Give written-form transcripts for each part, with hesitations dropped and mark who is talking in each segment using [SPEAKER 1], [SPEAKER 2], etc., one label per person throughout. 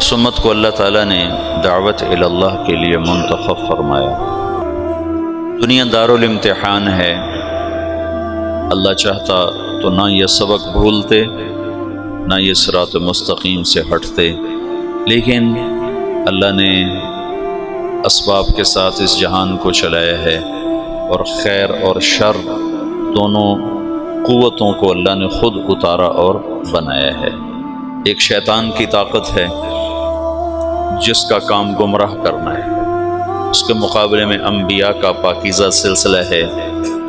[SPEAKER 1] اس امت کو اللہ تعالیٰ نے دعوت الی اللہ کے لیے منتخب فرمایا۔ دنیا دارالامتحان ہے، اللہ چاہتا تو نہ یہ سبق بھولتے نہ یہ صراط مستقیم سے ہٹتے، لیکن اللہ نے اسباب کے ساتھ اس جہان کو چلایا ہے، اور خیر اور شر دونوں قوتوں کو اللہ نے خود اتارا اور بنایا ہے۔ ایک شیطان کی طاقت ہے جس کا کام گمراہ کرنا ہے، اس کے مقابلے میں انبیاء کا پاکیزہ سلسلہ ہے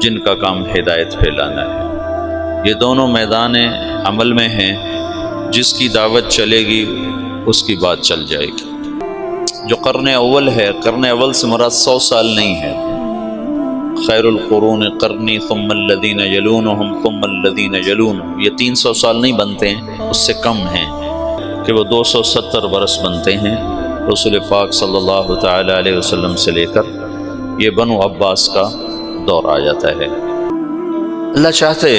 [SPEAKER 1] جن کا کام ہدایت پھیلانا ہے۔ یہ دونوں میدان عمل میں ہیں، جس کی دعوت چلے گی اس کی بات چل جائے گی۔ جو قرن اول ہے، قرن اول سے مراد 100 سال نہیں ہے۔ خیر القرون قرنی ثم الذین یلونہم ثم الذین یلونہم، یہ 300 سال نہیں بنتے ہیں، اس سے کم ہیں کہ وہ 270 برس بنتے ہیں رسول پاک صلی اللہ تعالی علیہ وسلم سے لے کر یہ بنو عباس کا دور آ جاتا ہے۔ اللہ چاہتے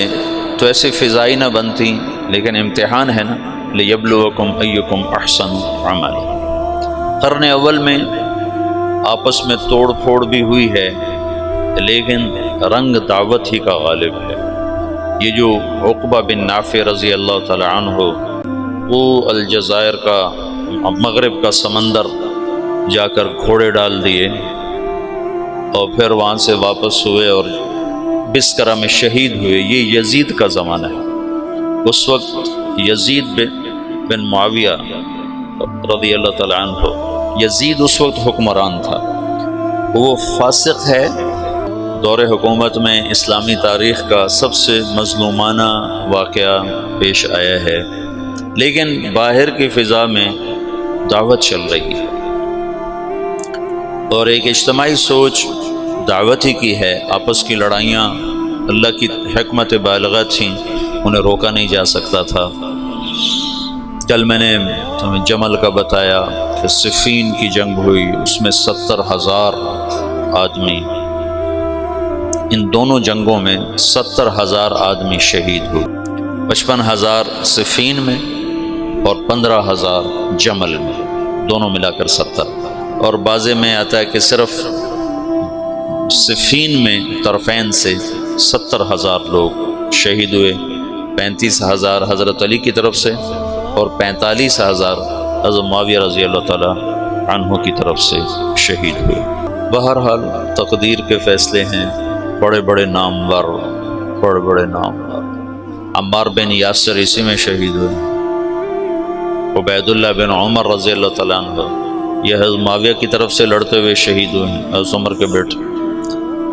[SPEAKER 1] تو ایسی فضائی نہ بنتی، لیکن امتحان ہے نا، لیبلوکم ایکم احسن عملا۔ قرن اول میں آپس میں توڑ پھوڑ بھی ہوئی ہے، لیکن رنگ دعوت ہی کا غالب ہے۔ یہ جو عقبہ بن نافع رضی اللہ تعالی عنہ، وہ الجزائر کا مغرب کا سمندر جا کر گھوڑے ڈال دیے اور پھر وہاں سے واپس ہوئے اور بسکرہ میں شہید ہوئے۔ یہ یزید کا زمانہ ہے۔ اس وقت یزید بن معاویہ رضی اللہ تعالی عنہ، یزید اس وقت حکمران تھا۔ وہ فاسق ہے، دور حکومت میں اسلامی تاریخ کا سب سے مظلومانہ واقعہ پیش آیا ہے، لیکن باہر کی فضا میں دعوت چل رہی ہے، اور ایک اجتماعی سوچ دعوت ہی کی ہے۔ آپس کی لڑائیاں اللہ کی حکمت بالغہ تھیں، انہیں روکا نہیں جا سکتا تھا۔ کل میں نے تمہیں جمل کا بتایا کہ صفین کی جنگ ہوئی، اس میں 70,000 آدمی، ان دونوں جنگوں میں 70,000 آدمی شہید ہوئے، 55,000 صفین میں اور 15,000 جمل میں، دونوں ملا کر 70۔ اور بعضے میں آتا ہے کہ صرف صفین میں طرفین سے 70,000 لوگ شہید ہوئے، 35,000 حضرت علی کی طرف سے اور 45,000 حضرت معاویہ رضی اللہ تعالی عنہ کی طرف سے شہید ہوئے۔ بہرحال تقدیر کے فیصلے ہیں، بڑے بڑے نامور، بڑے بڑے نامور۔ عمار بن یاسر اسی میں شہید ہوئے، عبید اللہ بن عمر رضی اللہ تعالیٰ عنہ یہ حضرت معاویہ کی طرف سے لڑتے ہوئے شہید ہوئے ہیں، حضرت عمر کے بیٹے۔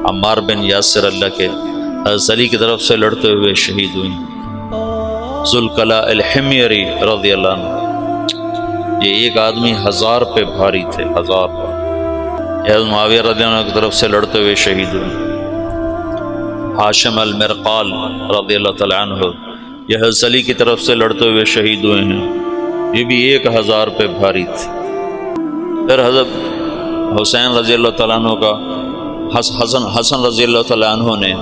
[SPEAKER 1] عمار بن یاسر اللہ کے حضرت علی کی طرف سے لڑتے ہوئے شہید ہوئے ہیں۔ ذوالقلاء الحمیری رضی اللہ عنہ، یہ ایک آدمی 1000 پہ بھاری تھے، 1000 پر، حضرت معاویہ رضی اللہ عنہ کی طرف سے لڑتے ہوئے شہید ہوئے۔ ہاشم المرقال رضی اللہ تعالی عنہ یہ حضرت علی کی طرف سے لڑتے ہوئے شہید ہوئے ہیں، یہ بھی 1000 پہ بھاری تھے۔ پھر حضرت حسین رضی اللہ تعالیٰ عنہ کا حسن رضی اللہ تعالیٰ عنہ نے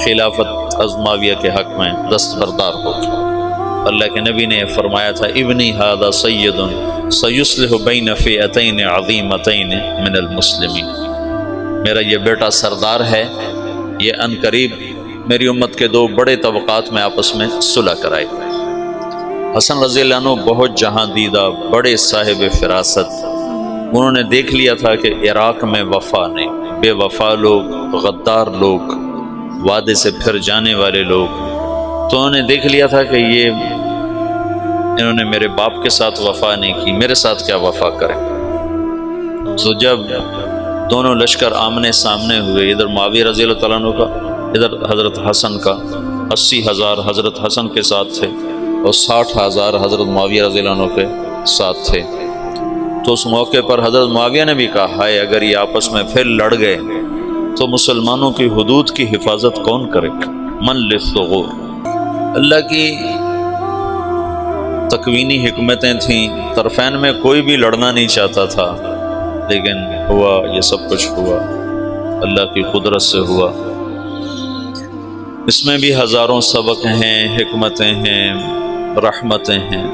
[SPEAKER 1] خلافت حضرت معاویہ کے حق میں دستبردار ہو گیا۔ اللہ کے نبی نے فرمایا تھا، ابنی ھذا سید سیصلح بین فئتین عظیمتین من المسلمین، میرا یہ بیٹا سردار ہے، یہ ان قریب میری امت کے 2 بڑے طبقات میں آپس میں صلح کرائے۔ حسن رضی اللہ عنہ بہت جہاں دیدہ، بڑے صاحب فراست، انہوں نے دیکھ لیا تھا کہ عراق میں وفا نہیں، بے وفا لوگ، غدار لوگ، وعدے سے پھر جانے والے لوگ، تو انہوں نے دیکھ لیا تھا کہ انہوں نے میرے باپ کے ساتھ وفا نہیں کی، میرے ساتھ کیا وفا کریں۔ تو جب دونوں لشکر آمنے سامنے ہوئے، ادھر معاویہ رضی اللہ تعالیٰ عنہ کا، ادھر حضرت حسن کا، 80,000 حضرت حسن کے ساتھ تھے اور 60,000 حضرت معاویہ رضی اللہ عنہ کے ساتھ تھے۔ تو اس موقع پر حضرت معاویہ نے بھی کہا، ہائے اگر یہ آپس میں پھر لڑ گئے تو مسلمانوں کی حدود کی حفاظت کون کرے گا؟ من للثغور۔ اللہ کی تکوینی حکمتیں تھیں، طرفین میں کوئی بھی لڑنا نہیں چاہتا تھا، لیکن ہوا، یہ سب کچھ ہوا اللہ کی قدرت سے ہوا۔ اس میں بھی ہزاروں سبق ہیں، حکمتیں ہیں، رحمتیں ہیں۔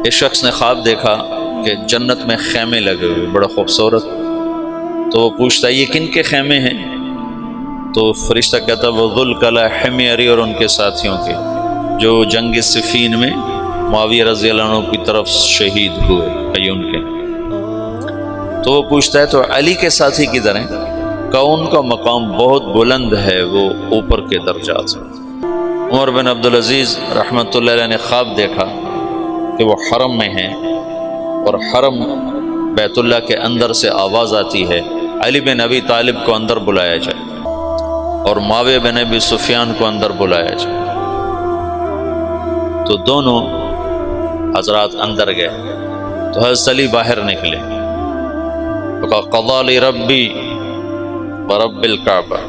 [SPEAKER 1] ایک شخص نے خواب دیکھا کہ جنت میں خیمے لگے ہوئے بڑا خوبصورت، تو وہ پوچھتا یہ کن کے خیمے ہیں؟ تو فرشتہ کہتا وہ ذوالکلا حمیر اور ان کے ساتھیوں کے، جو جنگ صفین میں معاویہ رضی اللہ عنہ کی طرف شہید ہوئے، ان کے۔ تو وہ پوچھتا ہے تو علی کے ساتھی کدھر ہیں؟ کہ ان کا مقام بہت بلند ہے، وہ اوپر کے درجات ہیں۔ عمر بن عبدالعزیز رحمۃ اللہ علیہ نے خواب دیکھا کہ وہ حرم میں ہیں اور حرم بیت اللہ کے اندر سے آواز آتی ہے علی بن ابی طالب کو اندر بلایا جائے اور معاویہ بن ابی سفیان کو اندر بلایا جائے۔ تو دونوں حضرات اندر گئے تو حضرت علی باہر نکلے تو کہا قضا لی ربی ورب الکعبہ،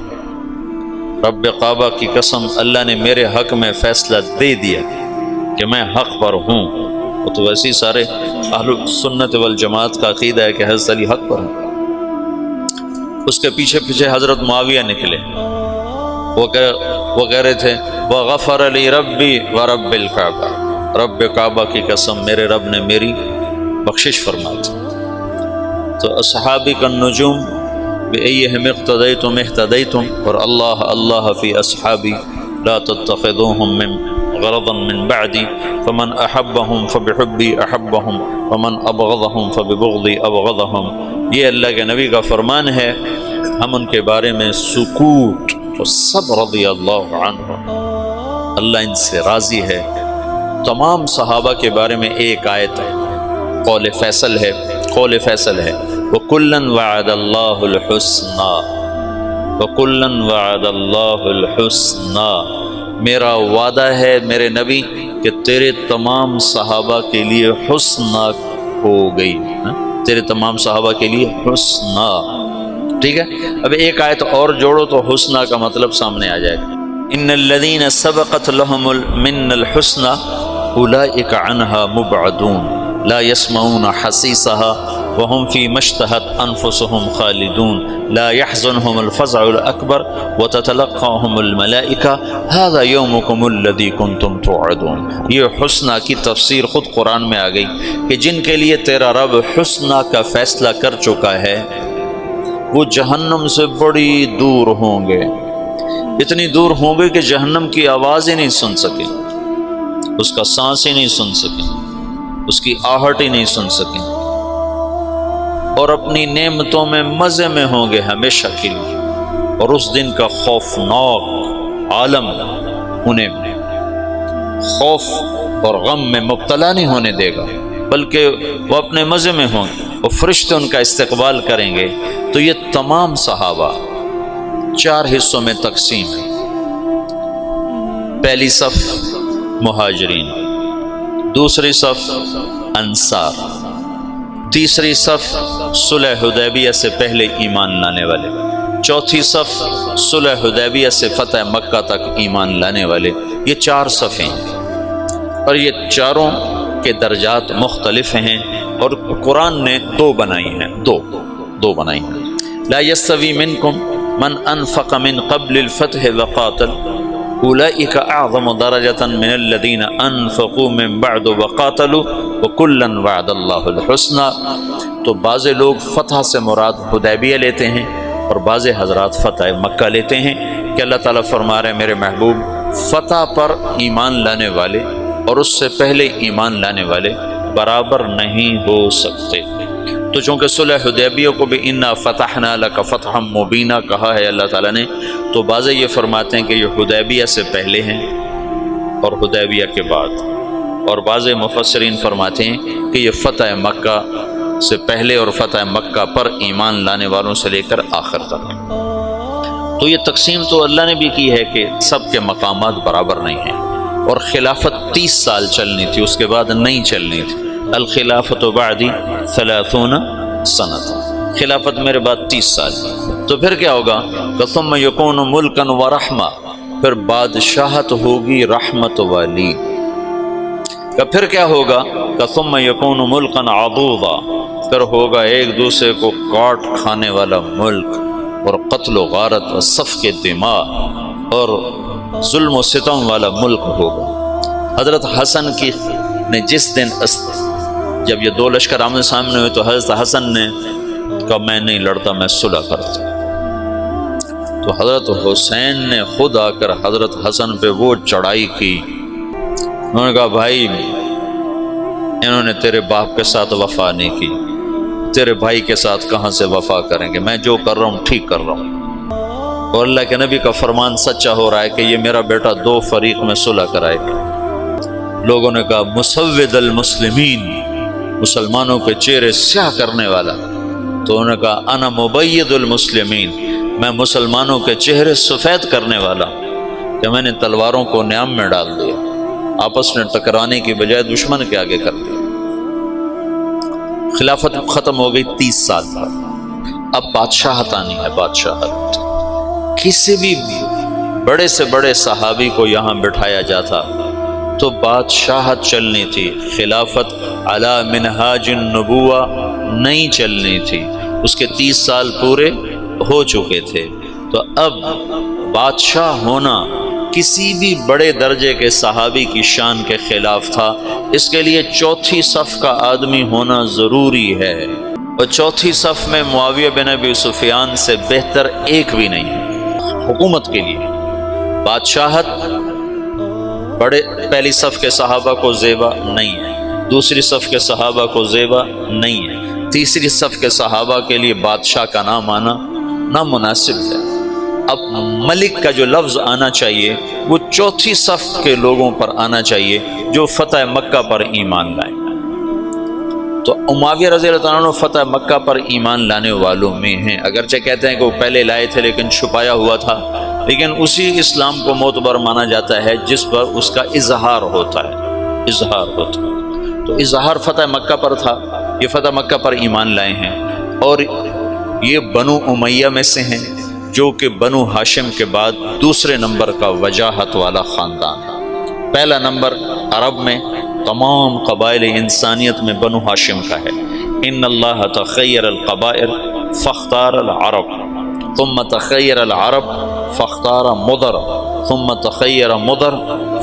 [SPEAKER 1] رب کعبہ کی قسم اللہ نے میرے حق میں فیصلہ دے دیا کہ میں حق پر ہوں۔ تو ویسے سارے اہل سنت والجماعت کا عقیدہ ہے کہ حضرت علی حق پر ہیں۔ اس کے پیچھے پیچھے حضرت معاویہ نکلے، وہ کہہ رہے تھے وغفر لی ربی ورب الکعبہ، رب کعبہ کی قسم میرے رب نے میری بخشش فرما دی۔ تو اصحابی کا نجوم بأیہم اقتدیتم اہتدیتم، اور اللہ اللہ فی اصحابی لا تتخذوہم من غرضا من بعدی فمن احبہم فبحبی احبہم ومن ابغضہم فببغضی ابغضہم۔ یہ اللہ کے نبی کا فرمان ہے، ہم ان کے بارے میں سکوت تو سب رضی اللہ عنہ، اللہ ان سے راضی ہے۔ تمام صحابہ کے بارے میں ایک آیت ہے، قول فیصل ہے، قول فیصل ہے وَكُلًّا وَعَدَ اللَّهُ الْحُسْنَى، وَكُلًّا وَعَدَ اللَّهُ الْحُسْنَى، میرا وعدہ ہے میرے نبی کہ تیرے تمام صحابہ کے لیے حسنہ ہو گئی، تیرے تمام صحابہ کے لیے حسنہ۔ ٹھیک ہے، اب ایک آیت اور جوڑو تو حسنہ کا مطلب سامنے آ جائے گا۔ ان الذین سبقت لهم من الحسنى اولئک عنها مبعدون لا يسمعون حسیسها وهم فيما اشتهت انفسهم خالدون لا يحزنهم الفزع الاکبر وتتلقاهم الملائکہ هذا يومكم الذي كنتم توعدون۔ یہ حسنہ کی تفسیر خود قرآن میں آ گئی کہ جن کے لیے تیرا رب حسنہ کا فیصلہ کر چکا ہے وہ جہنم سے بڑی دور ہوں گے، اتنی دور ہوں گے کہ جہنم کی آواز ہی نہیں سن سکیں، اس کا سانس ہی نہیں سن سکیں، اس کی آہٹ ہی نہیں سن سکیں، اور اپنی نعمتوں میں مزے میں ہوں گے ہمیشہ کے لیے، اور اس دن کا خوفناک عالم انہیں خوف اور غم میں مبتلا نہیں ہونے دے گا، بلکہ وہ اپنے مزے میں ہوں گے، وہ فرشتے ان کا استقبال کریں گے۔ تو یہ تمام صحابہ 4 حصوں میں تقسیم ہے۔ پہلی صف مہاجرین، دوسری صف انصار، تیسری صف صلح حدیبیہ سے پہلے ایمان لانے والے، چوتھی صف صلح حدیبیہ سے فتح مکہ تک ایمان لانے والے۔ یہ 4 صفیں ہیں اور یہ چاروں کے درجات مختلف ہیں، اور قرآن نے 2 بنائی ہیں، دو بنائی ہیں۔ لا یستوی منکم من انفق من قبل الفتح وقاتل اولئک اعظم درجۃ من الذین انفقوا من بعد وقاتلوا وکلا وعد اللہ الحسنى۔ تو بعض لوگ فتح سے مراد حدیبیہ لیتے ہیں اور بعض حضرات فتح مکہ لیتے ہیں کہ اللہ تعالیٰ فرما رہے ہیں میرے محبوب فتح پر ایمان لانے والے اور اس سے پہلے ایمان لانے والے برابر نہیں ہو سکتے۔ تو چونکہ صلح حدیبیہ کو بھی انا فتحنا لک فتحا مبینا کہا ہے اللہ تعالیٰ نے، تو بعض یہ فرماتے ہیں کہ یہ حدیبیہ سے پہلے ہیں اور حدیبیہ کے بعد، اور بعض مفسرین فرماتے ہیں کہ یہ فتح مکہ سے پہلے اور فتح مکہ پر ایمان لانے والوں سے لے کر آخر تک۔ تو یہ تقسیم تو اللہ نے بھی کی ہے کہ سب کے مقامات برابر نہیں ہیں، اور خلافت 30 سال چلنی تھی، اس کے بعد نہیں چلنی تھی۔ الخلافت بعدی 30 سنۃ، خلافت میرے بعد 30 سال۔ تو پھر کیا ہوگا؟ ثم یکون ملکا ورحمہ، پھر بادشاہت ہوگی رحمت والی۔ پھر کیا ہوگا؟ ثم یکون ملکا عضوضا، پھر ہوگا ایک دوسرے کو کاٹ کھانے والا ملک، اور قتل و غارت و سفک دماء اور ظلم و ستم والا ملک ہوگا۔ حضرت حسن نے جس دن جب یہ دو لشکر آمنے سامنے ہوئے تو حضرت حسن نے کہا میں نہیں لڑتا، میں صلح کرتا. تو حضرت حسین نے خود آ کر حضرت حسن پہ وہ چڑھائی کی. انہوں نے کہا بھائی انہوں نے تیرے باپ کے ساتھ وفا نہیں کی، تیرے بھائی کے ساتھ کہاں سے وفا کریں گے، میں جو کر رہا ہوں ٹھیک کر رہا ہوں. اور اللہ کے نبی کا فرمان سچا ہو رہا ہے کہ یہ میرا بیٹا دو فریق میں صلح کرائے گا. لوگوں نے کہا مسود المسلمین، مسلمانوں کے چہرے سیاہ کرنے والا. تو انہوں نے کہا انا مبید المسلمین، میں مسلمانوں کے چہرے سفید کرنے والا، کہ میں نے تلواروں کو نیام میں ڈال دیا، آپس میں ٹکرانے کی بجائے دشمن کے آگے کر دیا. خلافت ختم ہو گئی 30 سال بعد. اب بادشاہت آنی ہے. بادشاہت کسی بھی بڑے سے بڑے صحابی کو یہاں بٹھایا جاتا تو بادشاہت چلنی تھی، خلافت علی منہاج النبوہ نہیں چلنی تھی. اس کے 30 سال پورے ہو چکے تھے. تو اب بادشاہ ہونا کسی بھی بڑے درجے کے صحابی کی شان کے خلاف تھا. اس کے لیے چوتھی صف کا آدمی ہونا ضروری ہے، اور چوتھی صف میں معاویہ بن ابی سفیان سے بہتر ایک بھی نہیں ہے حکومت کے لیے. بادشاہت بڑے پہلی صف کے صحابہ کو زیبا نہیں ہے، دوسری صف کے صحابہ کو زیبا نہیں ہے، تیسری صف کے صحابہ کے لیے بادشاہ کا نام آنا نامناسب ہے. اب ملک کا جو لفظ آنا چاہیے وہ چوتھی صف کے لوگوں پر آنا چاہیے جو فتح مکہ پر ایمان لائیں. تو معاویہ رضی اللہ عنہ فتح مکہ پر ایمان لانے والوں میں ہیں. اگرچہ کہتے ہیں کہ وہ پہلے لائے تھے لیکن چھپایا ہوا تھا، لیکن اسی اسلام کو معتبر مانا جاتا ہے جس پر اس کا اظہار ہوتا ہے. اظہار ہوتا ہے تو اظہار فتح مکہ پر تھا. یہ فتح مکہ پر ایمان لائے ہیں، اور یہ بنو امیہ میں سے ہیں جو کہ بنو ہاشم کے بعد دوسرے نمبر کا وجاہت والا خاندان ہے. پہلا نمبر عرب میں تمام قبائل انسانیت میں بنو ہاشم کا ہے. ان اللہ تخیر القبائل فاختار العرب ثم تخیر العرب فاختار مضر ثم تخیر مضر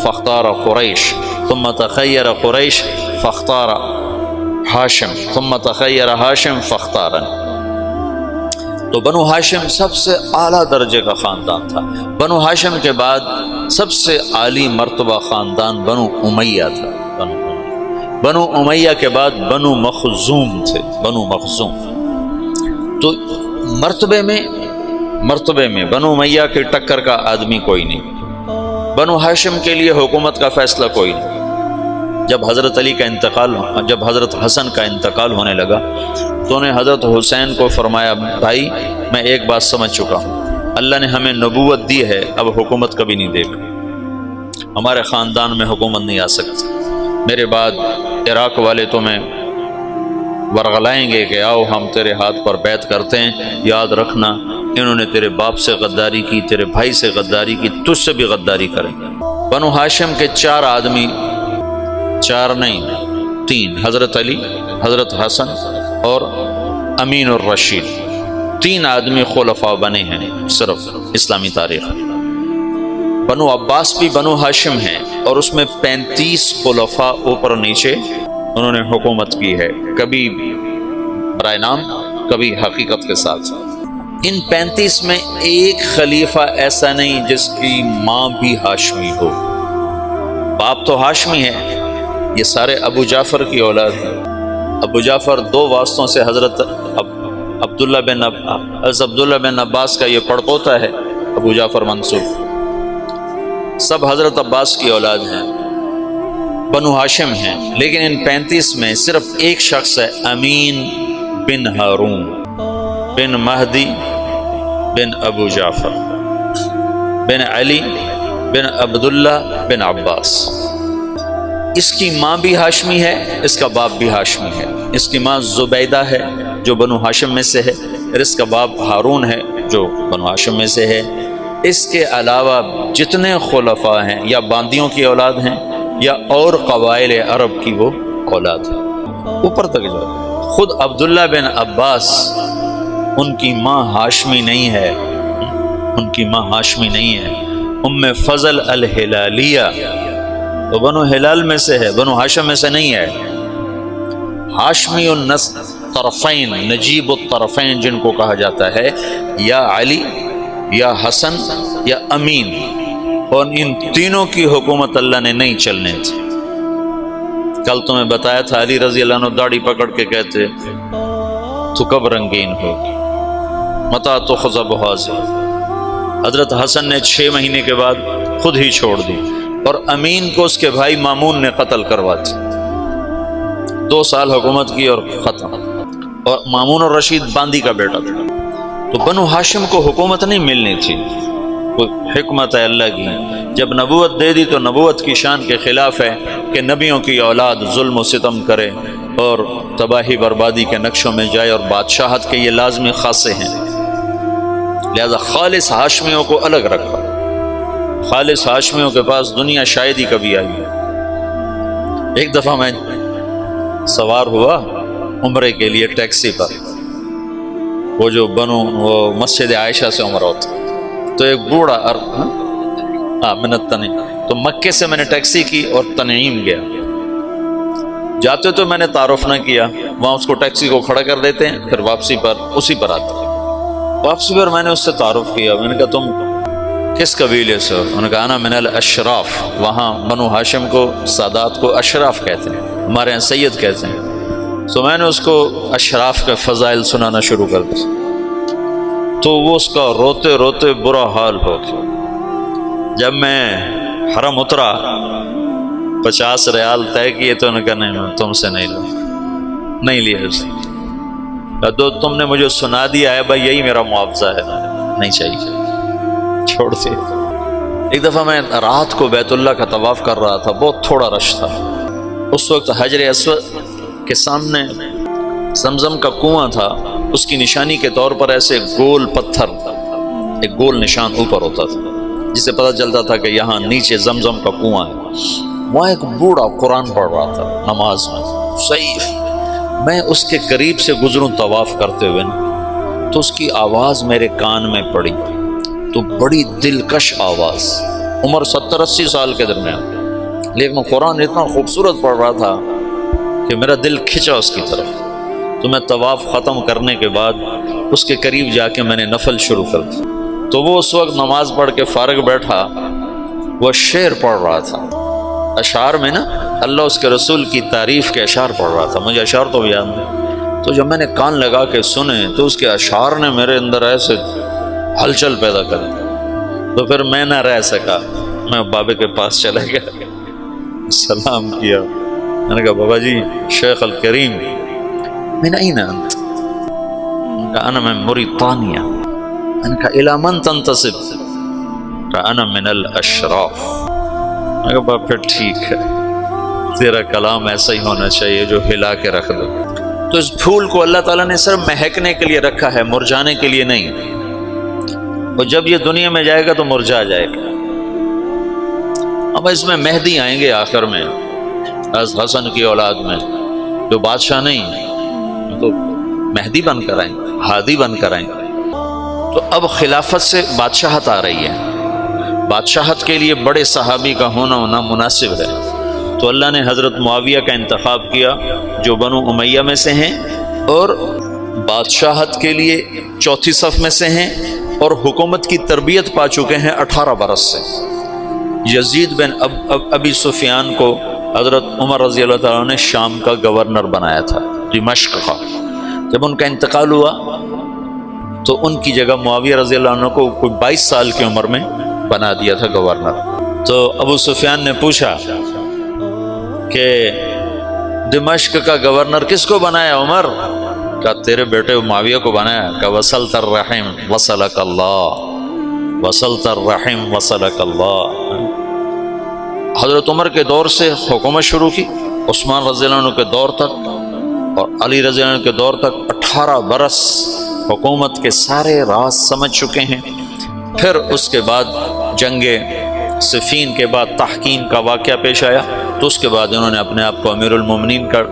[SPEAKER 1] فاختار قریش ثم تخیر قریش فاختار ہاشم ثم تخیر ہاشم فاختارن. تو بنو ہاشم سب سے اعلیٰ درجے کا خاندان تھا. بنو ہاشم کے بعد سب سے عالی مرتبہ خاندان بنو امیہ تھا. بنو امیہ کے بعد بنو مخزوم تھے. بنو مخزوم تو مرتبے میں بنو امیہ کے ٹکر کا آدمی کوئی نہیں. بنو ہاشم کے لیے حکومت کا فیصلہ کوئی نہیں. جب حضرت حسن کا انتقال ہونے لگا تو انہیں حضرت حسین کو فرمایا بھائی میں ایک بات سمجھ چکا ہوں، اللہ نے ہمیں نبوت دی ہے، اب حکومت کبھی نہیں دے گا، ہمارے خاندان میں حکومت نہیں آ سکتی. میرے بعد عراق والے تمہیں ورغلائیں گے کہ آؤ ہم تیرے ہاتھ پر بیعت کرتے ہیں، یاد رکھنا انہوں نے تیرے باپ سے غداری کی، تیرے بھائی سے غداری کی، تجھ سے بھی غداری کریں. بنو ہاشم کے 4 آدمی، 4 نہیں 3، حضرت علی، حضرت حسن اور امین الرشید، 3 آدمی خلفاء بنے ہیں صرف اسلامی تاریخ. بنو عباس بھی بنو ہاشم ہیں اور اس میں 35 خلفاء اوپر نیچے انہوں نے حکومت کی ہے، کبھی برائے نام کبھی حقیقت کے ساتھ. ان 35 میں ایک خلیفہ ایسا نہیں جس کی ماں بھی ہاشمی ہو. باپ تو ہاشمی ہے، یہ سارے ابو جعفر کی اولاد ہیں. ابو جعفر 2 واسطوں سے حضرت عبداللہ بن عباس کا یہ پڑپوتا ہے ابو جعفر منصور، سب حضرت عباس کی اولاد ہیں، بنو ہاشم ہیں. لیکن ان 35 میں صرف ایک شخص ہے، امین بن ہارون بن مہدی بن ابو جعفر بن علی بن عبداللہ بن عباس. اس کی ماں بھی ہاشمی ہے، اس کا باپ بھی ہاشمی ہے. اس کی ماں زبیدہ ہے جو بنو ہاشم میں سے ہے، اور اس کا باپ ہارون ہے جو بنو ہاشم میں سے ہے. اس کے علاوہ جتنے خلفاء ہیں یا باندیوں کی اولاد ہیں یا اور قبائل عرب کی وہ اولاد ہے. اوپر تک جاؤ، خود عبداللہ بن عباس ان کی ماں ہاشمی نہیں ہے، ان کی ماں ہاشمی نہیں ہے. ام فضل الہلالیہ تو بنو ہلال میں سے ہے، بنو ہاشم میں سے نہیں ہے. ہاشمی النسل طرفین، نجیب الطرفین جن کو کہا جاتا ہے، یا علی یا حسن یا امین، اور ان تینوں کی حکومت اللہ نے نہیں چلنے تھی۔ کل تمہیں بتایا تھا علی رضی اللہ عنہ داڑھی پکڑ کے کہتے تو کب رنگین ہوگی، متا تو خزب حاضر۔ حضرت حسن نے 6 مہینے کے بعد خود ہی چھوڑ دی، اور امین کو اس کے بھائی مامون نے قتل کروا دی۔ 2 سال حکومت کی اور ختم۔ اور مامون اور رشید باندی کا بیٹا تھا۔ تو بنو ہاشم کو حکومت نہیں ملنی تھی، کوئی حکمت ہے اللہ کی، جب نبوت دے دی تو نبوت کی شان کے خلاف ہے کہ نبیوں کی اولاد ظلم و ستم کرے اور تباہی بربادی کے نقشوں میں جائے، اور بادشاہت کے یہ لازمی خاصے ہیں، لہذا خالص ہاشمیوں کو الگ رکھا۔ خالص ہاشمیوں کے پاس دنیا شاید ہی کبھی آئی ہے۔ ایک دفعہ میں سوار ہوا عمرے کے لیے ٹیکسی پر، وہ جو وہ مسجد عائشہ سے عمرہ ہوتا، تو ایک بوڑھا منت تنعیم، تو مکے سے میں نے ٹیکسی کی اور تنعیم گیا۔ جاتے تو میں نے تعارف نہ کیا، وہاں اس کو ٹیکسی کو کھڑا کر دیتے ہیں، پھر واپسی پر اسی پر آتے ہیں۔ واپسی پر میں نے اس سے تعارف کیا، میں نے کہا تم کس قبیلے سے ہو؟ انہوں نے کہا انا من الاشراف، وہاں بنو ہاشم کو سادات کو اشراف کہتے ہیں، ہمارے یہاں سید کہتے ہیں۔ تو میں نے اس کو اشراف کے فضائل سنانا شروع کر دیا، تو وہ اس کا روتے روتے برا حال ہو گیا۔ جب میں حرم اترا 50 ریال طے کیے تو انہوں نے کہا نہیں تم سے نہیں لوں، نہیں لیا اس نے، تو تم نے مجھے سنا دیا ہے بھائی یہی میرا معاوضہ ہے، نہیں چاہیے، چھوڑ دے۔ ایک دفعہ میں رات کو بیت اللہ کا طواف کر رہا تھا، بہت تھوڑا رش تھا، اس وقت حجر اسود کے سامنے زمزم کا کنواں تھا، اس کی نشانی کے طور پر ایسے گول پتھر، ایک گول نشان اوپر ہوتا تھا جسے پتہ چلتا تھا کہ یہاں نیچے زمزم کا کنواں ہے۔ وہاں ایک بوڑھا قرآن پڑھ رہا تھا نماز میں، صحیح میں اس کے قریب سے گزروں طواف کرتے ہوئے نا، تو اس کی آواز میرے کان میں پڑی، تو بڑی دلکش آواز، عمر 70-80 سال کے درمیان، لیکن قرآن اتنا خوبصورت پڑھ رہا تھا کہ میرا دل کھنچا اس کی طرف۔ تو میں طواف ختم کرنے کے بعد اس کے قریب جا کے میں نے نفل شروع کر دی، تو وہ اس وقت نماز پڑھ کے فارغ بیٹھا، وہ شعر پڑھ رہا تھا، اشعار میں نا اللہ اس کے رسول کی تعریف کے اشعار پڑھ رہا تھا، مجھے اشعار تو یاد نہیں، تو جب میں نے کان لگا کے سنے تو اس کے اشعار نے میرے اندر ایسے ہلچل پیدا کر دی، تو پھر میں نہ رہ سکا، میں بابے کے پاس چلا گیا، سلام کیا، میں نے کہا بابا جی شیخ الکریم من این انت؟ کہا انا من موریتانیہ۔ میں نے کہا الی من تنتسب؟ کہا انا من الاشراف۔ میں نے کہا بابا پھر ٹھیک ہے، تیرا کلام ایسا ہی ہونا چاہیے جو ہلا کے رکھ دو۔ تو اس پھول کو اللہ تعالیٰ نے صرف مہکنے کے لیے رکھا ہے، مرجانے کے لیے نہیں، اور جب یہ دنیا میں جائے گا تو مرجا جائے گا۔ اب اس میں مہدی آئیں گے آخر میں، از حسن کی اولاد میں، جو بادشاہ نہیں تو مہدی بن کر آئیں، ہادی بن کر آئیں۔ تو اب خلافت سے بادشاہت آ رہی ہے، بادشاہت کے لیے بڑے صحابی کا ہونا مناسب ہے، تو اللہ نے حضرت معاویہ کا انتخاب کیا جو بنو امیہ میں سے ہیں، اور بادشاہت کے لیے چوتھی صف میں سے ہیں، اور حکومت کی تربیت پا چکے ہیں 18 برس سے۔ یزید بن ابی سفیان کو حضرت عمر رضی اللہ تعالیٰ نے شام کا گورنر بنایا تھا، دمشق کا۔ جب ان کا انتقال ہوا تو ان کی جگہ معاویہ رضی اللہ عنہ کو کوئی 22 سال کی عمر میں بنا دیا تھا گورنر۔ تو ابو سفیان نے پوچھا کہ دمشق کا گورنر کس کو بنایا عمر؟ کہا تیرے بیٹے معاویہ کو بنایا۔ کہا وصلت الرحم وصلک اللہ، وصلت الرحم وصلک اللہ۔ حضرت عمر کے دور سے حکومت شروع کی، عثمان رضی اللہ عنہ کے دور تک اور علی رضی اللہ عنہ کے دور تک 18 برس حکومت کے سارے راز سمجھ چکے ہیں۔ پھر اس کے بعد جنگ صفین کے بعد تحکیم کا واقعہ پیش آیا، تو اس کے بعد انہوں نے اپنے آپ کو امیر المومنین کا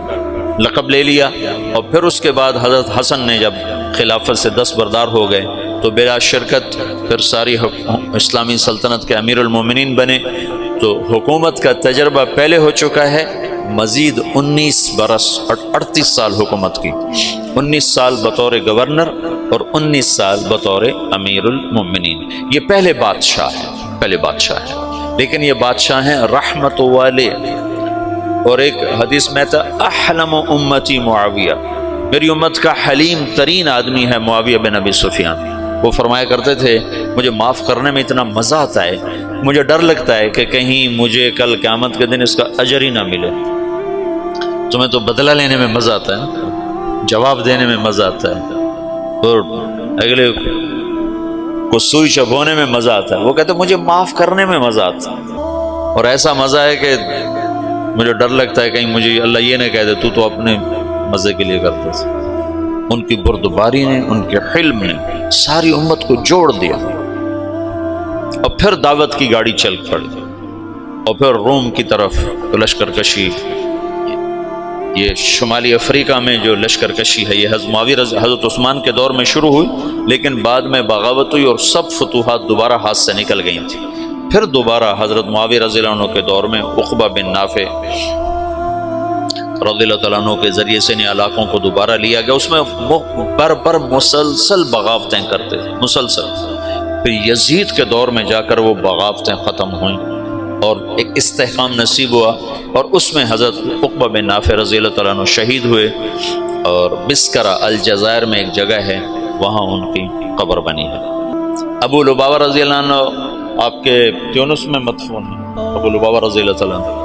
[SPEAKER 1] لقب لے لیا، اور پھر اس کے بعد حضرت حسن نے جب خلافت سے دستبردار ہو گئے تو بلا شرکت پھر ساری اسلامی سلطنت کے امیر المومنین بنے۔ تو حکومت کا تجربہ پہلے ہو چکا ہے، مزید 19 برس 38 سال حکومت کی، 19 سال بطور گورنر اور 19 سال بطور امیر المومنین۔ یہ پہلے بادشاہ ہیں، لیکن یہ بادشاہ ہیں رحمت والے۔ اور ایک حدیث میں تھا احلم امتی معاویہ، میری امت کا حلیم ترین آدمی ہے معاویہ بن ابی سفیان۔ وہ فرمایا کرتے تھے مجھے معاف کرنے میں اتنا مزہ آتا ہے، مجھے ڈر لگتا ہے کہ کہیں مجھے کل قیامت کے دن اس کا اجر ہی نہ ملے۔ تمہیں تو بدلہ لینے میں مزہ آتا ہے، جواب دینے میں مزہ آتا ہے، اور اگلے کو سوئی چبھونے میں مزہ آتا ہے۔ وہ کہتے مجھے معاف کرنے میں مزہ آتا ہے، اور ایسا مزہ ہے کہ مجھے ڈر لگتا ہے کہیں مجھے اللہ یہ نہ کہہ دے تو اپنے مزے کے لیے کرتا تھا۔ ان کی بردباری نے، ان کے حلم نے ساری امت کو جوڑ دیا، اور پھر دعوت کی گاڑی چل پڑی، اور پھر روم کی طرف لشکر کشی۔ یہ شمالی افریقہ میں جو لشکر کشی ہے یہ حضرت عثمان کے دور میں شروع ہوئی، لیکن بعد میں بغاوت ہوئی اور سب فتوحات دوبارہ ہاتھ سے نکل گئی تھیں۔ پھر دوبارہ حضرت معاویہ رضی اللہ عنہ کے دور میں عقبہ بن نافع رضی اللہ تعالیٰ عنہ کے ذریعے سے ان علاقوں کو دوبارہ لیا گیا۔ اس میں پر مسلسل بغاوتیں کرتے تھے، مسلسل۔ پھر یزید کے دور میں جا کر وہ بغاوتیں ختم ہوئیں اور ایک استحکام نصیب ہوا، اور اس میں حضرت عقبہ بن نافع رضی اللہ تعالیٰ عنہ شہید ہوئے، اور بسکرہ الجزائر میں ایک جگہ ہے وہاں ان کی قبر بنی ہے۔ ابو لبابہ رضی اللہ عنہ آپ کے تیونس میں مدفون ہیں، ابو لبابہ رضی اللہ تعالیٰ عنہ۔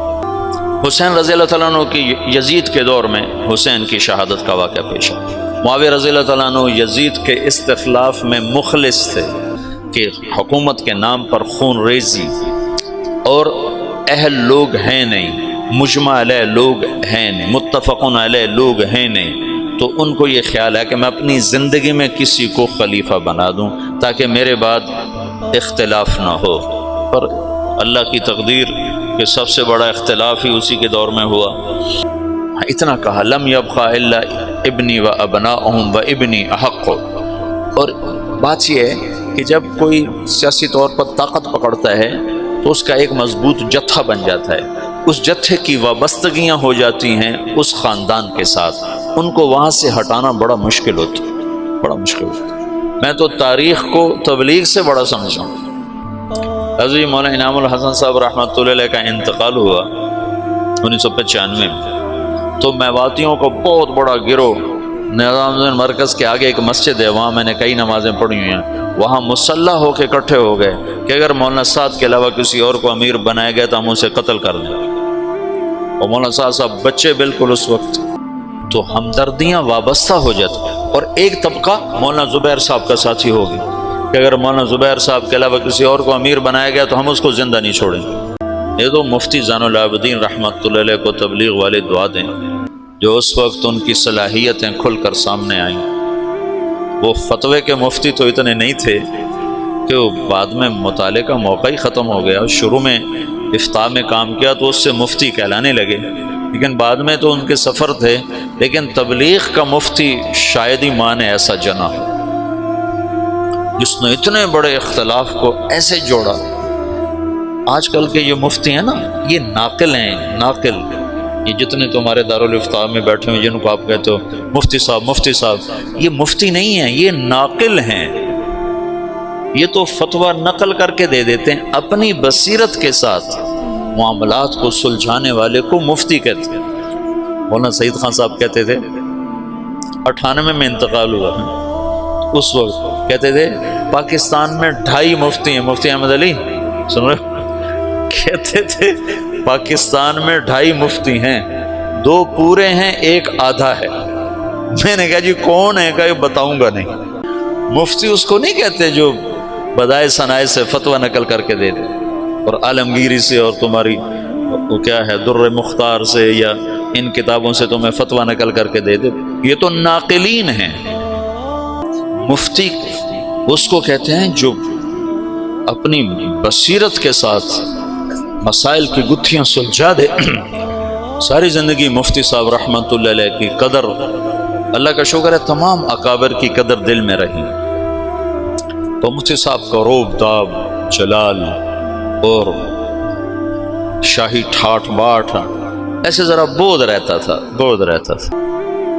[SPEAKER 1] حسین رضی اللہ تعالیٰ عنہ کی یزید کے دور میں حسین کی شہادت کا واقعہ پیش ہے۔ معاویہ رضی اللہ تعالیٰ عنہ یزید کے استخلاف میں مخلص تھے کہ حکومت کے نام پر خون ریزی اور اہل لوگ ہیں نہیں، مجمع علیہ لوگ ہیں نہیں، متفقن علیہ لوگ ہیں نہیں، تو ان کو یہ خیال ہے کہ میں اپنی زندگی میں کسی کو خلیفہ بنا دوں تاکہ میرے بعد اختلاف نہ ہو۔ پر اللہ کی تقدیر کہ سب سے بڑا اختلاف ہی اسی کے دور میں ہوا۔ اتنا کہا لم یبقى الا ابنی و ابناؤہم و ابنی احق۔ اور بات یہ ہے کہ جب کوئی سیاسی طور پر طاقت پکڑتا ہے تو اس کا ایک مضبوط جتھا بن جاتا ہے، اس جتھے کی وابستگیاں ہو جاتی ہیں اس خاندان کے ساتھ، ان کو وہاں سے ہٹانا بڑا مشکل ہوتا ہے۔ میں تو تاریخ کو تبلیغ سے بڑا سمجھا ہوں۔ حضرت مولانا انعام الحسن صاحب رحمۃ اللہ علیہ کا انتقال ہوا 1995 میں، تو میواتیوں کو بہت بڑا گروہ نظام الدین مرکز کے آگے ایک مسجد ہے، وہاں میں نے کئی نمازیں پڑھی ہوئی ہیں، وہاں مسلح ہو کے اکٹھے ہو گئے کہ اگر مولانا سعد کے علاوہ کسی اور کو امیر بنایا گیا تو ہم اسے قتل کر دیں گے۔ اور مولانا سعد صاحب بچے بالکل اس وقت، تو ہمدردیاں وابستہ ہو جاتی، اور ایک طبقہ مولانا زبیر صاحب کا ساتھی ہو گیا کہ اگر مولانا زبیر صاحب کے علاوہ کسی اور کو امیر بنایا گیا تو ہم اس کو زندہ نہیں چھوڑیں گے۔ یہ تو مفتی زین العابدین رحمۃ اللہ علیہ کو تبلیغ والے دعا دیں، جو اس وقت ان کی صلاحیتیں کھل کر سامنے آئیں۔ وہ فتوے کے مفتی تو اتنے نہیں تھے کہ وہ بعد میں مطالعے کا موقع ہی ختم ہو گیا، شروع میں افتاء میں کام کیا تو اس سے مفتی کہلانے لگے، لیکن بعد میں تو ان کے سفر تھے، لیکن تبلیغ کا مفتی شاید ہی ماں نے ایسا جنا جس نے اتنے بڑے اختلاف کو ایسے جوڑا۔ آج کل کے یہ مفتی ہیں نا، یہ ناقل ہیں، ناقل، یہ جتنے تمہارے دارالفتاء میں بیٹھے ہوئے جن کو آپ کہتے ہو مفتی صاحب، یہ مفتی نہیں ہیں، یہ ناقل ہیں۔ یہ تو فتویٰ نقل کر کے دے دیتے ہیں، اپنی بصیرت کے ساتھ معاملات کو سلجھانے والے کو مفتی کہتے ہیں۔ مولانا سعید خان صاحب کہتے تھے 98 میں انتقال ہوا، اس وقت کہتے تھے پاکستان میں 2.5 مفتی ہیں، مفتی احمد علی سن رہے، کہتے تھے پاکستان میں 2.5 مفتی ہیں، 2 پورے ہیں، 1 آدھا ہے۔ میں نے کہا جی کون ہے؟ کہ بتاؤں گا نہیں۔ مفتی اس کو نہیں کہتے جو بدائے ثنائے سے فتویٰ نقل کر کے دے دے، اور عالمگیری سے اور تمہاری وہ کیا ہے در مختار سے یا ان کتابوں سے تمہیں فتویٰ نقل کر کے دے دے، یہ تو ناقلین ہیں۔ مفتی اس کو کہتے ہیں جو اپنی بصیرت کے ساتھ مسائل کی گتھیاں سلجھا دے۔ ساری زندگی مفتی صاحب رحمۃ اللہ علیہ کی قدر، اللہ کا شکر ہے تمام اکابر کی قدر دل میں رہی، تو مفتی صاحب کا روب داب، جلال اور شاہی ٹھاٹ باٹ ایسے ذرا بود رہتا تھا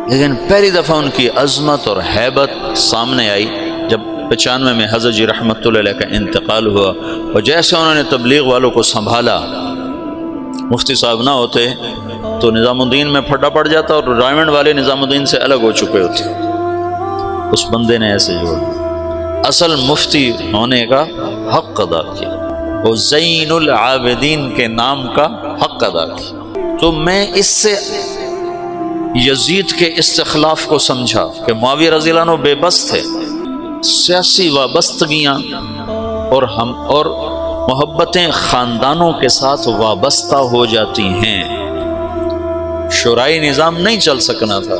[SPEAKER 1] لیکن پہلی دفعہ ان کی عظمت اور ہیبت سامنے آئی جب 95 میں حضرت جی رحمۃ اللہ علیہ کا انتقال ہوا، اور جیسے انہوں نے تبلیغ والوں کو سنبھالا، مفتی صاحب نہ ہوتے تو نظام الدین میں پھٹا پڑ جاتا اور رائمنڈ والے نظام الدین سے الگ ہو چکے ہوتے۔ اس بندے نے ایسے جوڑ اصل مفتی ہونے کا حق ادا کیا، وہ زین العابدین کے نام کا حق ادا کیا۔ تو میں اس سے یزید کے استخلاف کو سمجھا کہ معاویہ رضی اللہ عنہ بے بس تھے، سیاسی وابستگیاں اور محبتیں خاندانوں کے ساتھ وابستہ ہو جاتی ہیں، شورائی نظام نہیں چل سکنا تھا،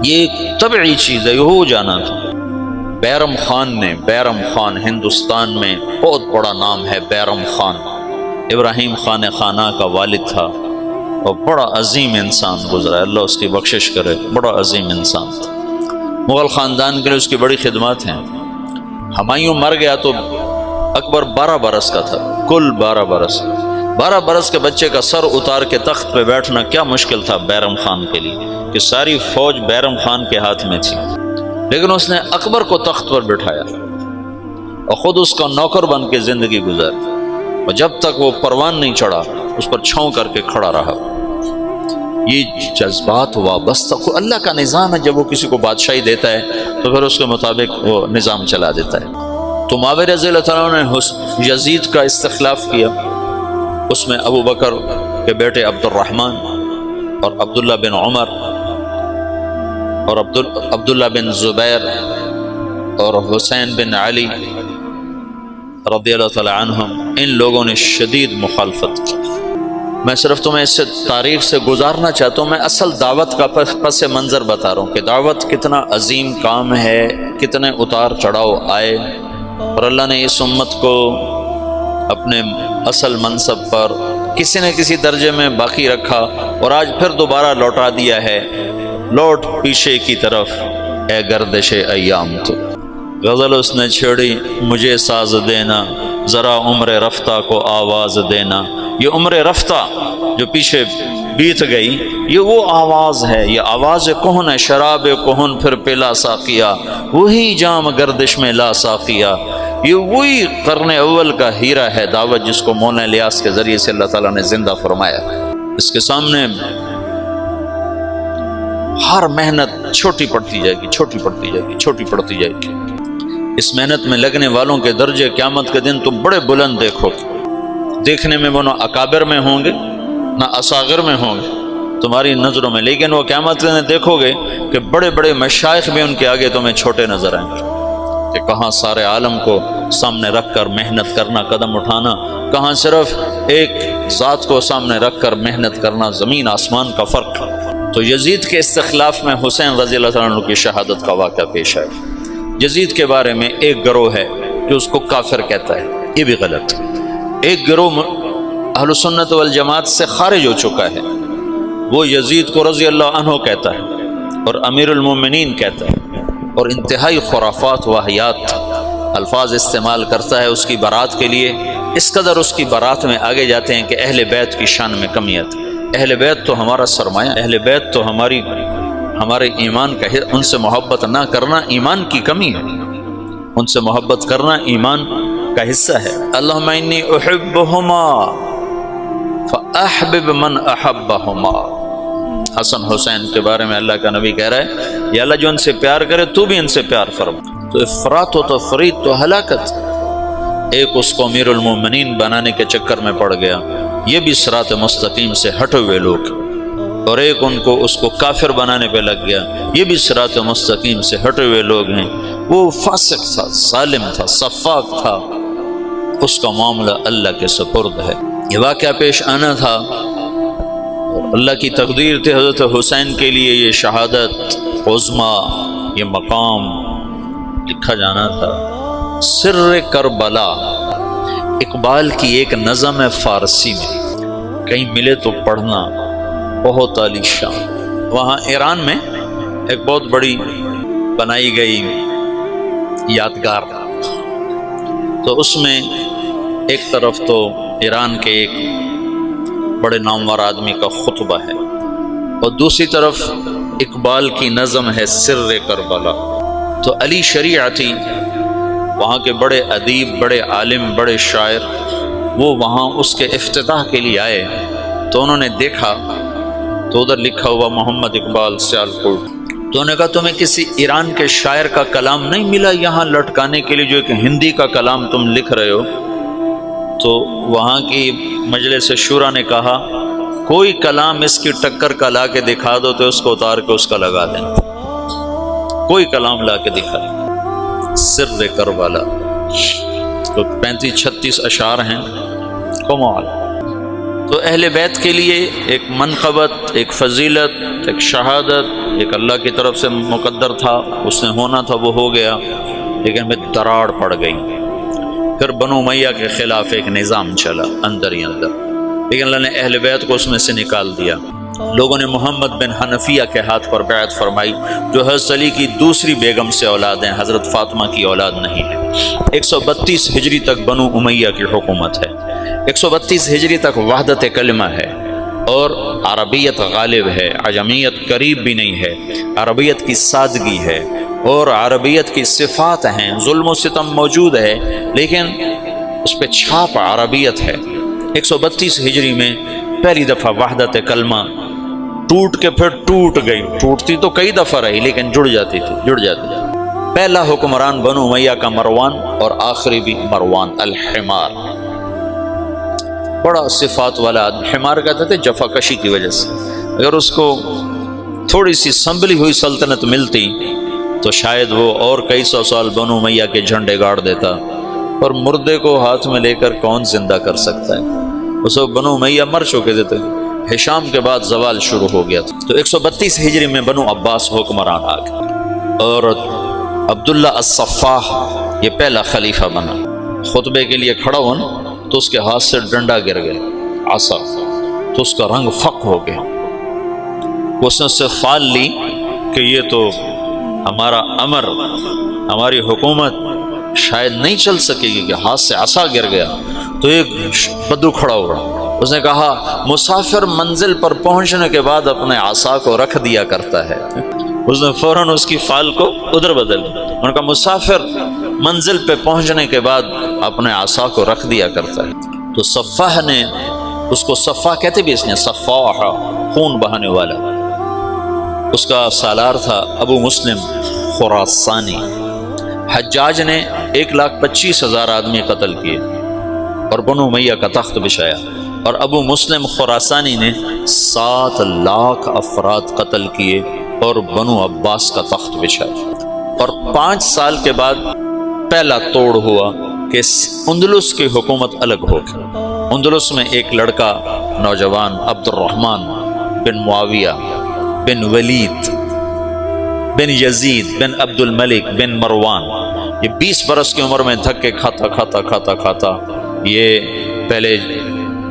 [SPEAKER 1] یہ ایک طبعی چیز ہے، یہ ہو جانا تھا۔ بیرم خان ہندوستان میں بہت بڑا نام ہے، بیرم خان ابراہیم خان خانہ کا والد تھا اور بڑا عظیم انسان گزرا، اللہ اس کی بخشش کرے، بڑا عظیم انسان تھا۔ مغل خاندان کے لیے اس کی بڑی خدمات ہیں۔ ہمایوں مر گیا تو اکبر 12 برس کا تھا، کل 12 برس کے بچے کا سر اتار کے تخت پہ بیٹھنا کیا مشکل تھا بیرم خان کے لیے، کہ ساری فوج بیرم خان کے ہاتھ میں تھی، لیکن اس نے اکبر کو تخت پر بٹھایا اور خود اس کا نوکر بن کے زندگی گزاری، اور جب تک وہ پروان نہیں چڑھا اس پر چھاؤں کر کے کھڑا رہا۔ یہ جذبات وابستہ کو اللہ کا نظام ہے، جب وہ کسی کو بادشاہی دیتا ہے تو پھر اس کے مطابق وہ نظام چلا دیتا ہے۔ تو معاویہ رضی اللہ تعالیٰ نے یزید کا استخلاف کیا، اس میں ابو بکر کے بیٹے عبد الرحمن اور عبداللہ بن عمر اور عبداللہ بن زبیر اور حسین بن علی رضی اللہ تعالی عنہم، ان لوگوں نے شدید مخالفت کی۔ میں صرف تمہیں اس سے تاریخ سے گزارنا چاہتا ہوں، میں اصل دعوت کا پس منظر بتا رہا ہوں کہ دعوت کتنا عظیم کام ہے، کتنے اتار چڑھاؤ آئے، اور اللہ نے اس امت کو اپنے اصل منصب پر کسی نہ کسی درجے میں باقی رکھا، اور آج پھر دوبارہ لوٹا دیا ہے، لوٹ پیچھے کی طرف اے گردش ایام۔ تو غزل اس نے چھیڑی، مجھے ساز دینا ذرا عمر رفتہ کو آواز دینا۔ یہ عمر رفتہ جو پیچھے بیت گئی، یہ وہ آواز ہے، یہ آواز کہن ہے، شراب کہن پھر پلا ساقیا، وہی جام گردش میں لا ساقیا۔ یہ وہی قرن اول کا ہیرا ہے دعوت، جس کو مولانا الیاس کے ذریعے سے اللہ تعالیٰ نے زندہ فرمایا۔ اس کے سامنے ہر محنت چھوٹی پڑتی جائے گی۔ اس محنت میں لگنے والوں کے درجے قیامت کے دن تم بڑے بلند دیکھو گے، دیکھنے میں وہ نہ اکابر میں ہوں گے نہ اصاغر میں ہوں گے تمہاری نظروں میں، لیکن وہ قیامت کے دن دیکھو گے کہ بڑے بڑے مشائخ بھی ان کے آگے تمہیں چھوٹے نظر آئیں گے، کہ کہاں سارے عالم کو سامنے رکھ کر محنت کرنا، قدم اٹھانا، کہاں صرف ایک ذات کو سامنے رکھ کر محنت کرنا، زمین آسمان کا فرق۔ تو یزید کے استخلاف میں حسین رضی اللہ عنہ کی شہادت کا واقعہ پیش آیا۔ یزید کے بارے میں ایک گروہ ہے جو اس کو کافر کہتا ہے، یہ بھی غلط ہے۔ ایک گروہ اہل سنت والجماعت سے خارج ہو چکا ہے، وہ یزید کو رضی اللہ عنہ کہتا ہے اور امیر المومنین کہتا ہے، اور انتہائی خرافات واہیات الفاظ استعمال کرتا ہے اس کی برات کے لیے، اس قدر اس کی برات میں آگے جاتے ہیں کہ اہل بیت کی شان میں کمی آتی ہے۔ اہل بیت تو ہمارا سرمایہ، اہل بیت تو ہمارے ایمان کا، ان سے محبت نہ کرنا ایمان کی کمی ہے، ان سے محبت کرنا ایمان کا حصہ ہے۔ اللہم انی احبہما فاحبب من احبہما۔ حسن حسین کے بارے میں اللہ کا نبی کہہ رہا ہے، یا اللہ جو ان سے پیار کرے تو بھی ان سے پیار فرما۔ تو افراط و تفریط تو ہلاکت۔ ایک اس کو امیر المومنین بنانے کے چکر میں پڑ گیا، یہ بھی صراط مستقیم سے ہٹے ہوئے لوگ، اور ایک ان کو اس کو کافر بنانے پہ لگ گیا، یہ بھی صراط مستقیم سے ہٹے ہوئے لوگ ہیں۔ وہ فاسق تھا، ظالم تھا، سفاک تھا، اس کا معاملہ اللہ کے سپرد ہے۔ یہ واقعہ پیش آنا تھا، اور اللہ کی تقدیر تھی حضرت حسین کے لیے یہ شہادت عظمیٰ، یہ مقام لکھا جانا تھا۔ سر کربلا اقبال کی ایک نظم ہے فارسی میں، کہیں ملے تو پڑھنا، بہت عالی شان۔ وہاں ایران میں ایک بہت بڑی بنائی گئی یادگار، تو اس میں ایک طرف تو ایران کے ایک بڑے نامور آدمی کا خطبہ ہے، اور دوسری طرف اقبال کی نظم ہے سر کربلا۔ تو علی شریعتی وہاں کے بڑے ادیب، بڑے عالم، بڑے شاعر، وہ وہاں اس کے افتتاح کے لیے آئے تو انہوں نے دیکھا تو ادھر لکھا ہوا محمد اقبال سیالکوٹ۔ تو انہوں نے کہا تمہیں کسی ایران کے شاعر کا کلام نہیں ملا یہاں لٹکانے کے لیے، جو ایک ہندی کا کلام تم لکھ رہے ہو؟ تو وہاں کی مجلس شورا نے کہا کوئی کلام اس کی ٹکر کا لا کے دکھا دو تو اس کو اتار کے اس کا لگا دیں، کوئی کلام لا کے دکھا دیں۔ سر کربلا تو 35-36 اشعار ہیں، کمال۔ تو اہل بیت کے لیے ایک منقبت، ایک فضیلت، ایک شہادت، ایک اللہ کی طرف سے مقدر تھا، اس نے ہونا تھا، وہ ہو گیا، لیکن میں دراڑ پڑ گئی۔ پھر بنو امیہ کے خلاف ایک نظام چلا اندر ہی اندر، لیکن اللہ نے اہل بیت کو اس میں سے نکال دیا۔ لوگوں نے محمد بن حنفیہ کے ہاتھ پر بیعت فرمائی، جو حضرت علی کی دوسری بیگم سے اولاد ہیں، حضرت فاطمہ کی اولاد نہیں ہے۔ 132 ہجری تک بنو امیہ کی حکومت ہے، 132 ہجری تک وحدت کلمہ ہے، اور عربیت غالب ہے، عجمیت قریب بھی نہیں ہے، عربیت کی سادگی ہے، اور عربیت کی صفات ہیں، ظلم و ستم موجود ہے لیکن اس پہ چھاپ عربیت ہے۔ 132 ہجری میں پہلی دفعہ وحدت کلمہ ٹوٹ کے پھر ٹوٹ گئی، ٹوٹتی تو کئی دفعہ رہی لیکن جڑ جاتی تھی۔ پہلا حکمران بنو امیہ کا مروان، اور آخری بھی مروان الحمار، بڑا صفات والا آدمی۔ حمار کہتے تھے جفا کشی کی وجہ سے، اگر اس کو تھوڑی سی سنبھلی ہوئی سلطنت ملتی تو شاید وہ اور کئی سو سال بنو امیہ کے جھنڈے گاڑ دیتا، اور مردے کو ہاتھ میں لے کر کون زندہ کر سکتا ہے؟ اس وقت بنو امیہ مر چکے تھے، ہشام کے بعد زوال شروع ہو گیا تھا۔ تو 132 ہجری میں بنو عباس حکمران آ گئے، اور عبداللہ الصفاح یہ پہلا خلیفہ بنا۔ خطبے کے لیے کھڑا ہوا نا تو اس کے ہاتھ سے ڈنڈا گر گیا، عصا، تو اس کا رنگ فق ہو گیا۔ اس نے اس سے فال لی کہ یہ تو ہمارا امر، ہماری حکومت شاید نہیں چل سکے گی، کہ ہاتھ سے عصا گر گیا۔ تو ایک بدو کھڑا ہوا، اس نے کہا مسافر منزل پر پہنچنے کے بعد اپنے عصا کو رکھ دیا کرتا ہے۔ اس نے فوراً اس کی فال کو ادھر بدل، انہوں نے کہا مسافر منزل پہ پہنچنے کے بعد اپنے عصا کو رکھ دیا کرتا ہے۔ تو صفاح نے اس کو، صفاح کہتے بھی اس نے، صفاح خون بہانے والا، اس کا سالار تھا ابو مسلم خراسانی۔ حجاج نے 1,25,000 آدمی قتل کیے اور بنو امیہ کا تخت بچھایا، اور ابو مسلم خراسانی نے 7 لاکھ افراد قتل کیے اور بنو عباس کا تخت بچھایا۔ اور 5 سال کے بعد پہلا توڑ ہوا کہ اندلس کی حکومت الگ ہو گئی۔ اندلس میں ایک لڑکا نوجوان عبد الرحمن بن معاویہ بن ولید بن یزید بن عبد الملک بن مروان، یہ 20 برس کی عمر میں دھکے کھاتا یہ پہلے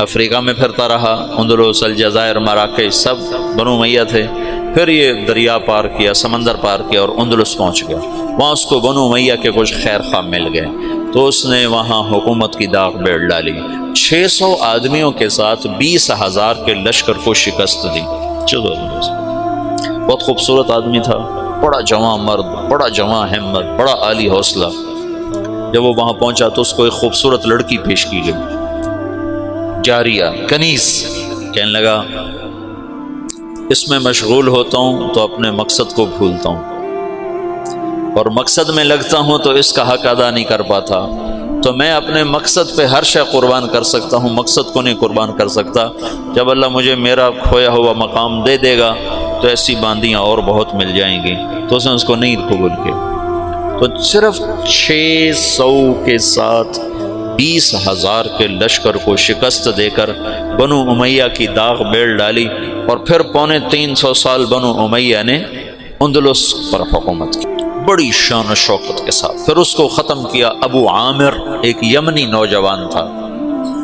[SPEAKER 1] افریقہ میں پھرتا رہا، اندلس، الجزائر، مراکش، سب بنو امیہ تھے۔ پھر یہ دریا پار کیا، سمندر پار کیا اور اندلس پہنچ گیا۔ وہاں اس کو بنو امیہ کے کچھ خیر خواہ مل گئے تو اس نے وہاں حکومت کی داغ بیڑ ڈالی، 600 آدمیوں کے ساتھ 20,000 کے لشکر کو شکست دی۔ بہت خوبصورت آدمی تھا، بڑا جواں مرد، بڑا جواں ہمت، بڑا عالی حوصلہ۔ جب وہ وہاں پہنچا تو اس کو ایک خوبصورت لڑکی پیش کی گئی، جاریہ، کنیز۔ کہنے لگا اس میں مشغول ہوتا ہوں تو اپنے مقصد کو بھولتا ہوں، اور مقصد میں لگتا ہوں تو اس کا حق ادا نہیں کر پاتا، تو میں اپنے مقصد پہ ہر شے قربان کر سکتا ہوں، مقصد کو نہیں قربان کر سکتا۔ جب اللہ مجھے میرا کھویا ہوا مقام دے دے گا تو ایسی باندیاں اور بہت مل جائیں گی۔ تو اس نے اس کو نہیں قبول کیا، تو صرف 600 کے ساتھ 20,000 کے لشکر کو شکست دے کر بنو امیہ کی داغ بیڑ ڈالی، اور پھر 350 سال بنو امیہ نے اندلس پر حکومت کی بڑی شان و شوکت کے ساتھ۔ پھر اس کو ختم کیا ابو عامر، ایک یمنی نوجوان تھا۔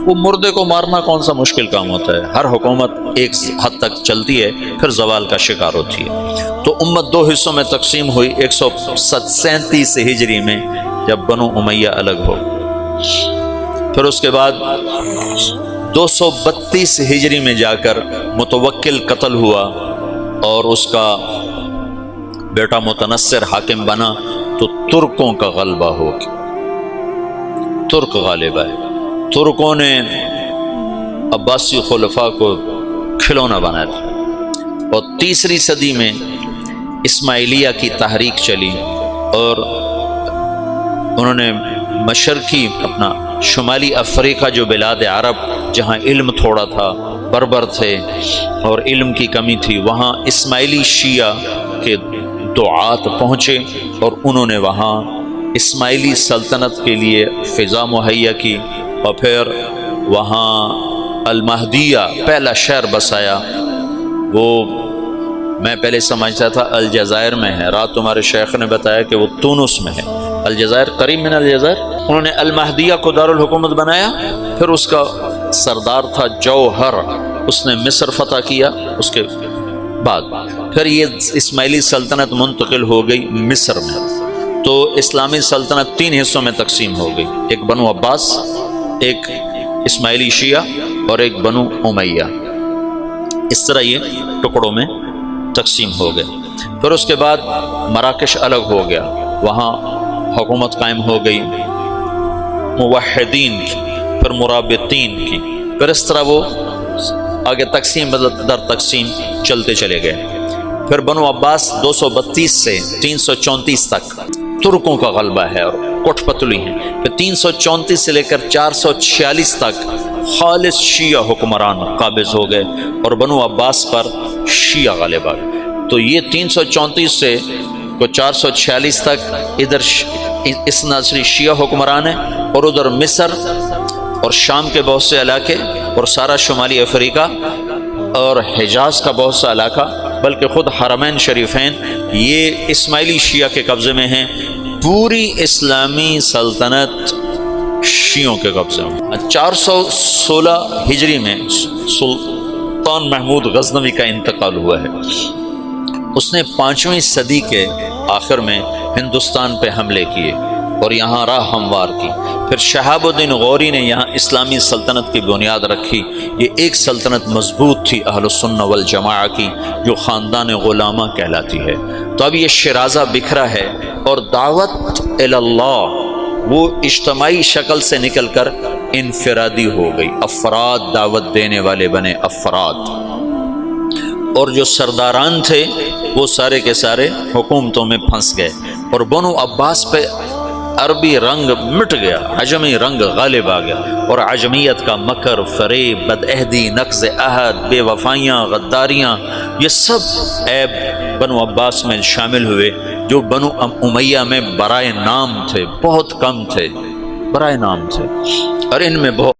[SPEAKER 1] وہ مردے کو مارنا کون سا مشکل کام ہوتا ہے، ہر حکومت ایک حد تک چلتی ہے پھر زوال کا شکار ہوتی ہے۔ تو امت 2 حصوں میں تقسیم ہوئی 137 ہجری میں، جب بنو امیہ الگ ہو۔ پھر اس کے بعد 232 ہجری میں جا کر متوکل قتل ہوا اور اس کا بیٹا متنصر حاکم بنا، تو ترکوں کا غلبہ ہو گیا، ترک غالب آئے۔ ترکوں نے عباسی خلفاء کو کھلونا بنا دیا، اور تیسری صدی میں اسماعیلیہ کی تحریک چلی، اور انہوں نے مشرقی اپنا شمالی افریقہ جو بلاد عرب جہاں علم تھوڑا تھا، بربر تھے اور علم کی کمی تھی، وہاں اسماعیلی شیعہ کے دعات پہنچے اور انہوں نے وہاں اسماعیلی سلطنت کے لیے فضا مہیا کی، اور پھر وہاں المہدیہ پہلا شہر بسایا۔ وہ میں پہلے سمجھتا تھا الجزائر میں ہے، رات تمہارے شیخ نے بتایا کہ وہ تونس میں ہے، الجزائر قریب من الجزائر۔ انہوں نے المہدیہ کو دارالحکومت بنایا، پھر اس کا سردار تھا جوہر، اس نے مصر فتح کیا، اس کے بعد پھر یہ اسماعیلی سلطنت منتقل ہو گئی مصر میں۔ تو اسلامی سلطنت 3 حصوں میں تقسیم ہو گئی، ایک بنو عباس، ایک اسماعیلی شیعہ اور ایک بنو امیہ، اس طرح یہ ٹکڑوں میں تقسیم ہو گئے۔ پھر اس کے بعد مراکش الگ ہو گیا، وہاں حکومت قائم ہو گئی موحدین کی، پھر مرابطین کی، پھر اس طرح وہ آگے تقسیم در تقسیم چلتے چلے گئے۔ پھر بنو عباس 232 سے 334 تک ترکوں کا غلبہ ہے اور کٹ پتلی ہیں، پھر 334 سے لے کر 446 تک خالص شیعہ حکمران قابض ہو گئے اور بنو عباس پر شیعہ غالب آ گئے۔ تو یہ 334 سے 446 تک ادھر اس نسلی شیعہ حکمران ہیں، اور ادھر مصر اور شام کے بہت سے علاقے اور سارا شمالی افریقہ اور حجاز کا بہت سا علاقہ، بلکہ خود حرمین شریفین یہ اسماعیلی شیعہ کے قبضے میں ہیں۔ پوری اسلامی سلطنت شیعوں کے قبضے میں۔ 416 ہجری میں سلطان محمود غزنوی کا انتقال ہوا ہے۔ اس نے 5ویں صدی کے آخر میں ہندوستان پہ حملے کیے اور یہاں راہ ہموار کی۔ پھر شہاب الدین غوری نے یہاں اسلامی سلطنت کی بنیاد رکھی۔ یہ ایک سلطنت مضبوط تھی اہل السنہ والجماعہ کی، جو خاندان غلامہ کہلاتی ہے۔ تو اب یہ شرازہ بکھرا ہے، اور دعوت اللہ وہ اجتماعی شکل سے نکل کر انفرادی ہو گئی، افراد دعوت دینے والے بنے افراد، اور جو سرداران تھے وہ سارے کے سارے حکومتوں میں پھنس گئے، اور بنو عباس پہ عربی رنگ مٹ گیا، عجمی رنگ غالب آ گیا، اور عجمیت کا مکر، فریب، بدعہدی، نقض عہد، بے وفائیاں، غداریاں، یہ سب عیب بنو عباس میں شامل ہوئے، جو بنو امیہ میں برائے نام تھے، بہت کم تھے، برائے نام تھے، اور ان میں بہت